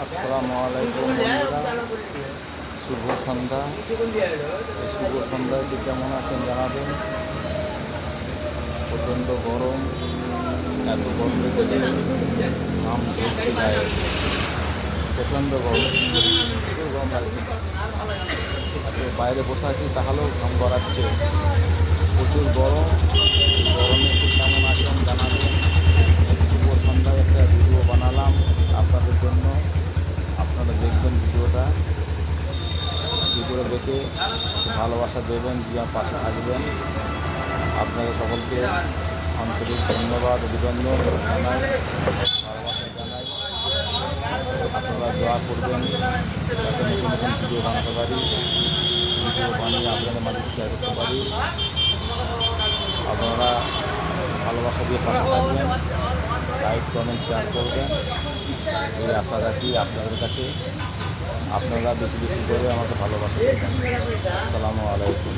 আসসালামু আলাইকুম বন্ধুরা, শুভ সন্ধ্যা। এই শুভ সন্ধ্যাটি কেমন আছেন জানাবেন। প্রচণ্ড গরম, এত গরম লেগেছে ঘাম ধরছে গায়ে, প্রচণ্ড গরম, প্রচুর গরম লাগছে। এত বাইরে বসে আছি তাহলেও ঘাম গড়াচ্ছে, প্রচুর গরম। গরমে একটু কেমন আছেন জানাবেন। শুভ সন্ধ্যায় একটা ভিডিও বানালাম আপনাদের জন্য, আপনারা দেখবেন ভিডিওটা দেখে ভালোবাসা দেবেন, দিয়ে পাশে থাকবেন। আপনাদের সকলকে আন্তরিক ধন্যবাদ, অভিনন্দন জানাই, ভালোবাসা জানাই। আপনারা দোয়া করবেন যাতে নতুন নতুন ভিডিও বানাতে পারি, ভিডিও বানিয়ে আপনাদের মাঝে শেয়ার করতে পারি। আপনারা ভালোবাসা দিয়ে পাশে থাকবেন, লাইক কমেন্ট শেয়ার করবেন, এই আশা রাখি আপনাদের কাছে। আপনারা বেশি বেশি করে আমাকে ভালোবাসা দেবেন। আসসালামু আলাইকুম।